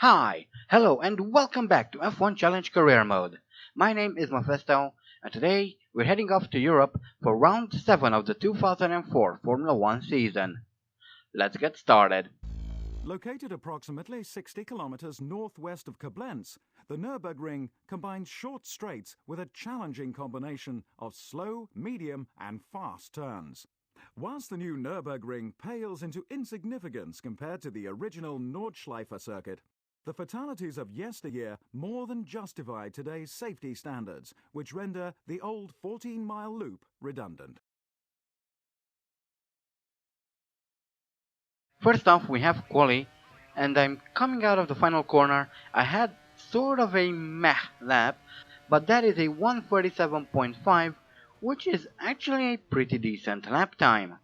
Hi, hello, and welcome back to F1 Challenge Career Mode. My name is Mephisto, and today we're heading off to Europe for round 7 of the 2004 Formula 1 season. Let's get started. Located approximately 60 kilometers northwest of Koblenz, the Nurburgring combines short straights with a challenging combination of slow, medium, and fast turns. Whilst the new Nurburgring pales into insignificance compared to the original Nordschleife circuit, the fatalities of yesteryear more than justify today's safety standards, which render the old 14-mile loop redundant. First off, we have quali, and I'm coming out of the final corner. I had sort of a meh lap, but that is a 1:37.5, which is actually a pretty decent lap time.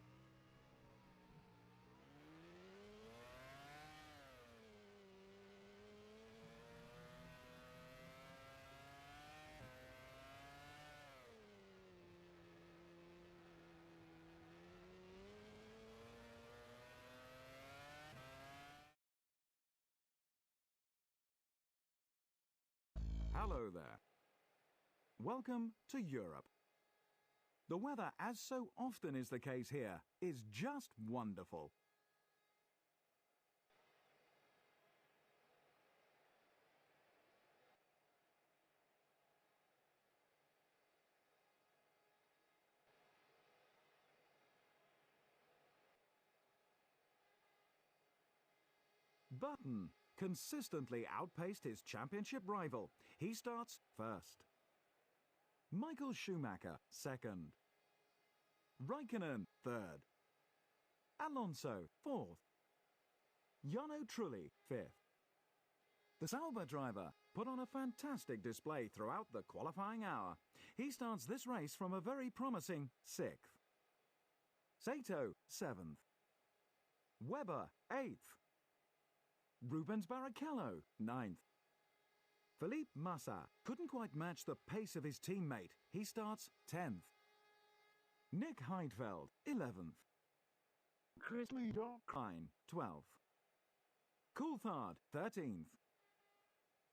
Hello there. Welcome to Europe. The weather, as so often is the case here, is just wonderful. Button consistently outpaced his championship rival. He starts first. Michael Schumacher, second. Raikkonen, third. Alonso, fourth. Jarno Trulli, fifth. The Sauber driver put on a fantastic display throughout the qualifying hour. He starts this race from a very promising sixth. Sato, seventh. Webber, eighth. Rubens Barrichello, ninth. Felipe Massa couldn't quite match the pace of his teammate. He starts 10th. Nick Heidfeld, 11th. Chris Ledockine, 12th. Coulthard, 13th.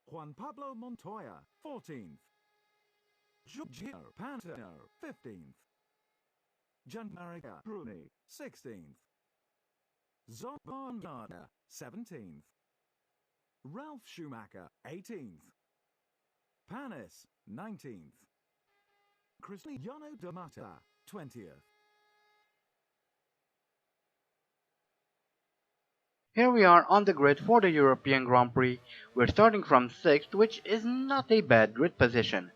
Juan Pablo Montoya, 14th. Giorgio Pantanal, 15th. Gianmarco Bruni, 16th. Zoran Gardner, 17th. Ralf Schumacher, 18th. Panis, 19th. Cristiano D'Amata, 20th. Here we are on the grid for the European Grand Prix. We're starting from 6th, which is not a bad grid position.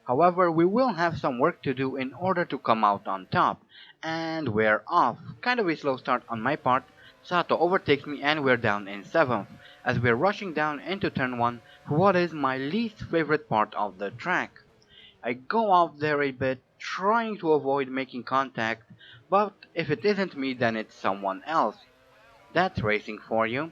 However, we will have some work to do in order to come out on top. And we're off. Kind of a slow start on my part. Sato overtakes me and we're down in 7th, as we're rushing down into turn 1 for what is my least favorite part of the track. I go out there a bit, trying to avoid making contact, but if it isn't me then it's someone else. That's racing for you.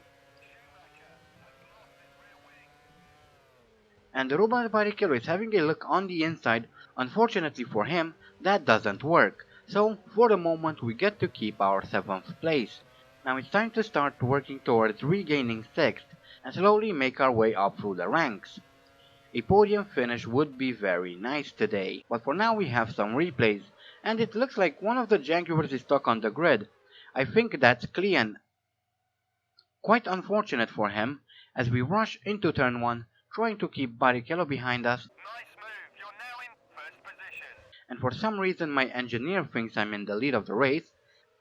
And Rubens Barrichello is having a look on the inside. Unfortunately for him, that doesn't work. So for the moment we get to keep our 7th place. Now it's time to start working towards regaining 6th and slowly make our way up through the ranks. A podium finish would be very nice today, but for now we have some replays, and it looks like one of the Jaguars is stuck on the grid. I think that's Klian. Quite unfortunate for him, as we rush into turn 1, trying to keep Barrichello behind us. Nice move, you're now in first position. And for some reason my engineer thinks I'm in the lead of the race.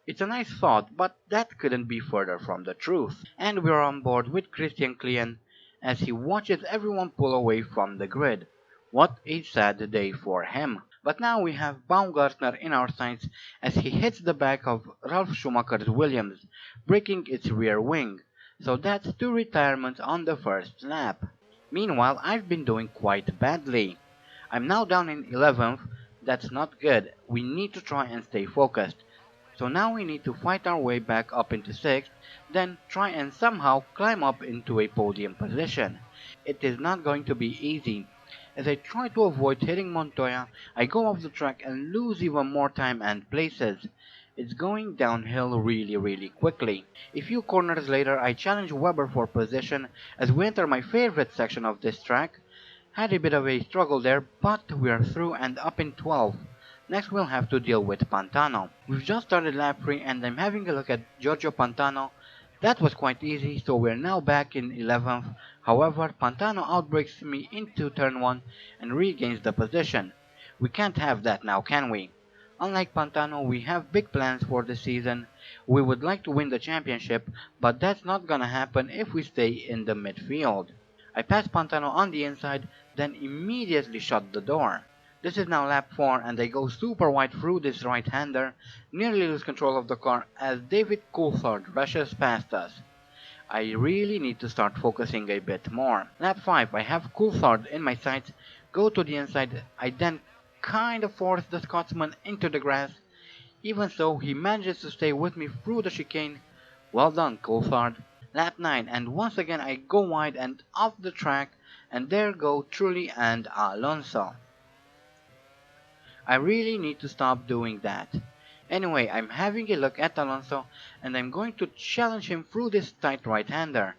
It's a nice thought, but that couldn't be further from the truth. And we're on board with Christian Klian as he watches everyone pull away from the grid. What a sad day for him. But now we have Baumgartner in our sights as he hits the back of Ralf Schumacher's Williams, breaking its rear wing. So that's 2 retirements on the first lap. Meanwhile, I've been doing quite badly. I'm now down in 11th. That's not good. We need to try and stay focused. So now we need to fight our way back up into 6th, then try and somehow climb up into a podium position. It is not going to be easy. As I try to avoid hitting Montoya, I go off the track and lose even more time and places. It's going downhill really quickly. A few corners later I challenge Webber for position as we enter my favorite section of this track. Had a bit of a struggle there, but we're through and up in 12. Next we'll have to deal with Pantanal. We've just started lap 3 and I'm having a look at Giorgio Pantano. That was quite easy, so we're now back in 11th. However, Pantano outbreaks me into turn 1 and regains the position. We can't have that now, can we? Unlike Pantano, we have big plans for the season. We would like to win the championship, but that's not gonna happen if we stay in the midfield. I pass Pantano on the inside, then immediately shut the door. This is now lap 4 and I go super wide through this right-hander, nearly lose control of the car as David Coulthard rushes past us. I really need to start focusing a bit more. Lap 5, I have Coulthard in my sights, go to the inside, I then kind of force the Scotsman into the grass. Even so, he manages to stay with me through the chicane. Well done, Coulthard. Lap 9, and once again I go wide and off the track, and there go Trulli and Alonso. I really need to stop doing that. Anyway, I'm having a look at Alonso, and I'm going to challenge him through this tight right-hander.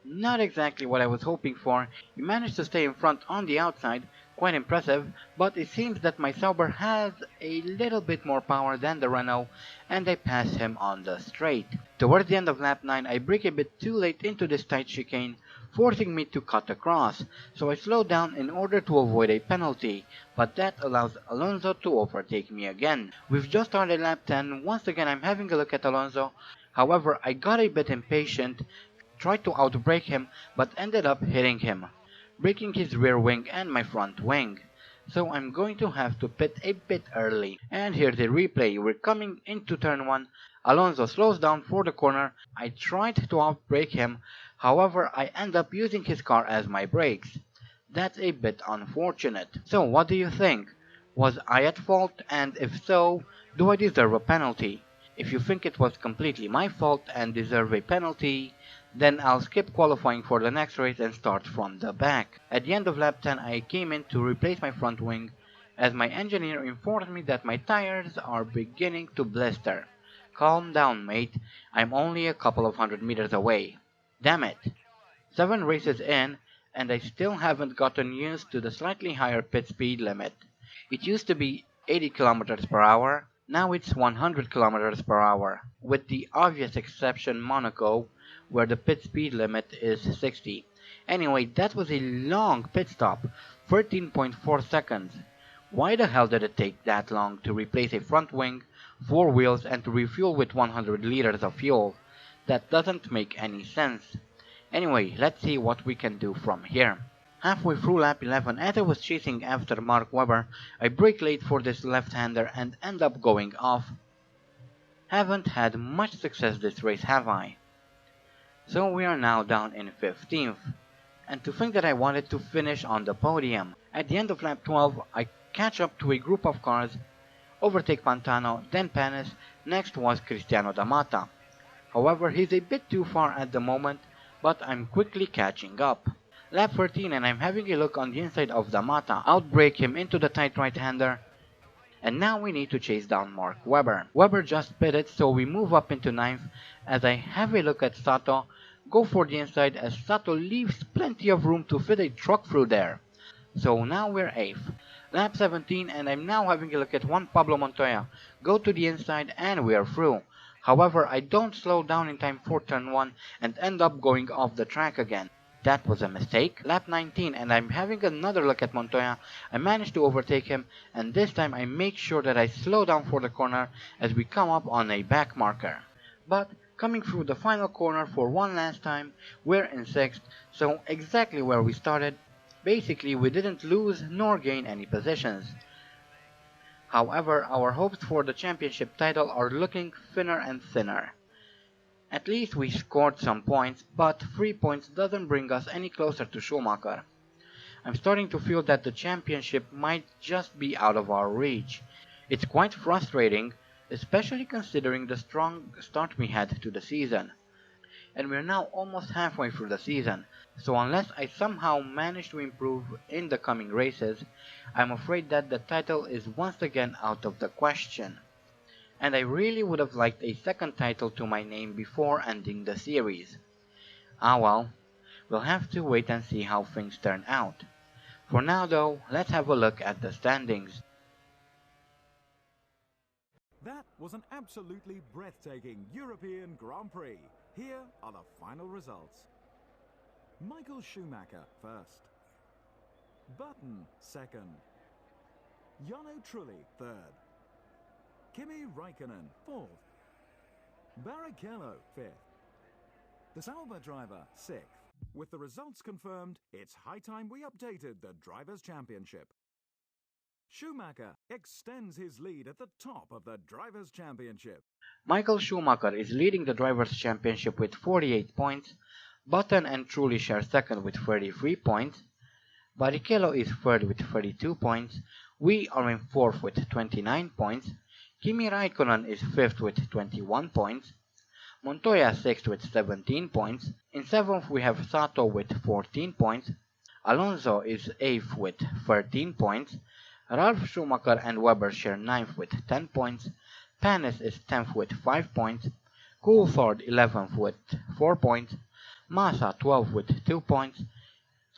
Not exactly what I was hoping for. He managed to stay in front on the outside, quite impressive, but it seems that my Sauber has a little bit more power than the Renault, and I pass him on the straight. Towards the end of lap 9, I brake a bit too late into this tight chicane, forcing me to cut across, so I slow down in order to avoid a penalty, but that allows Alonso to overtake me again. We've just started lap 10, once again I'm having a look at Alonso, however I got a bit impatient, tried to outbrake him, but ended up hitting him, breaking his rear wing and my front wing. So I'm going to have to pit a bit early. And here's the replay. We're coming into turn 1. Alonso slows down for the corner. I tried to outbrake him, however I end up using his car as my brakes. That's a bit unfortunate. So what do you think? Was I at fault, and if so, do I deserve a penalty? If you think it was completely my fault and deserve a penalty, then I'll skip qualifying for the next race and start from the back. At the end of lap 10 I came in to replace my front wing, as my engineer informed me that my tires are beginning to blister. Calm down, mate, I'm only a couple of 100 meters away. Damn it. 7 races in, and I still haven't gotten used to the slightly higher pit speed limit. It used to be 80 kilometers per hour, now it's 100 kilometers per hour, with the obvious exception Monaco, where the pit speed limit is 60. Anyway, that was a long pit stop, 13.4 seconds. Why the hell did it take that long to replace a front wing, 4 wheels, and to refuel with 100 liters of fuel? That doesn't make any sense. Anyway, let's see what we can do from here. Halfway through lap 11, as I was chasing after Mark Webber, I brake late for this left-hander and end up going off. Haven't had much success this race, have I? So we are now down in 15th. And to think that I wanted to finish on the podium. At the end of lap 12, I catch up to a group of cars, overtake Pantano, then Panis, next was Cristiano D'Amata. However, he's a bit too far at the moment, but I'm quickly catching up. Lap 13 and I'm having a look on the inside of D'Amata, outbrake him into the tight right-hander, and now we need to chase down Mark Webber. Webber just pitted, so we move up into 9th as I have a look at Sato, go for the inside as Sato leaves plenty of room to fit a truck through there. So now we're 8th. Lap 17 and I'm now having a look at Juan Pablo Montoya, go to the inside and we are through. However, I don't slow down in time for turn 1 and end up going off the track again. That was a mistake. Lap 19 and I'm having another look at Montoya. I manage to overtake him, and this time I make sure that I slow down for the corner as we come up on a back marker. But coming through the final corner for one last time, we're in 6th, so exactly where we started. Basically we didn't lose nor gain any positions. However, our hopes for the championship title are looking thinner and thinner. At least we scored some points, but 3 points doesn't bring us any closer to Schumacher. I'm starting to feel that the championship might just be out of our reach. It's quite frustrating, especially considering the strong start we had to the season. And we're now almost halfway through the season, so unless I somehow manage to improve in the coming races, I'm afraid that the title is once again out of the question. and I really would have liked a second title to my name before ending the series. Ah well, we'll have to wait and see how things turn out. For now though, let's have a look at the standings. That was an absolutely breathtaking European Grand Prix. Here are the final results. Michael Schumacher first. Button second. Jarno Trulli third. Kimi Raikkonen fourth. Barrichello fifth. The Sauber driver sixth. With the results confirmed, it's high time we updated the Drivers' Championship. Schumacher extends his lead at the top of the Drivers' Championship. Michael Schumacher is leading the Drivers' Championship with 48 points, Button and Trulli share second with 33 points, Barrichello is third with 32 points, we are in fourth with 29 points, Kimi Raikkonen is fifth with 21 points, Montoya sixth with 17 points, in seventh we have Sato with 14 points, Alonso is eighth with 13 points, Ralf Schumacher and Webber share ninth with 10 points, Panis is 10th with 5 points, Coulthard 11th with 4 points, Massa 12th with 2 points,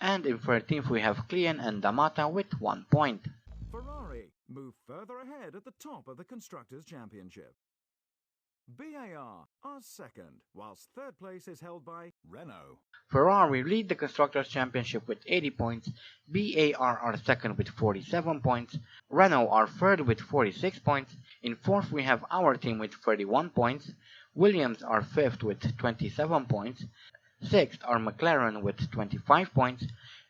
and in 13th we have Klien and Damata with 1 point. Ferrari move further ahead at the top of the Constructors' Championship. BAR are second, whilst third place is held by Renault. Ferrari lead the Constructors' Championship with 80 points, BAR are second with 47 points, Renault are third with 46 points, in fourth we have our team with 31 points, Williams are fifth with 27 points, sixth are McLaren with 25 points,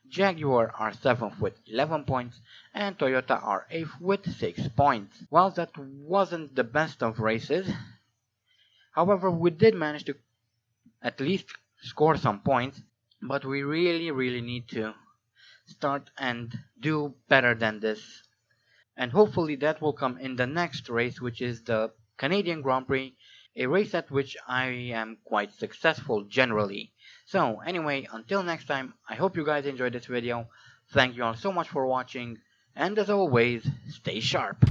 Jaguar are seventh with 11 points, and Toyota are eighth with 6 points. While that wasn't the best of races, however, we did manage to at least score some points, but we really need to start and do better than this. And hopefully that will come in the next race, which is the Canadian Grand Prix, a race at which I am quite successful generally. So anyway, until next time, I hope you guys enjoyed this video. Thank you all so much for watching, and as always, stay sharp.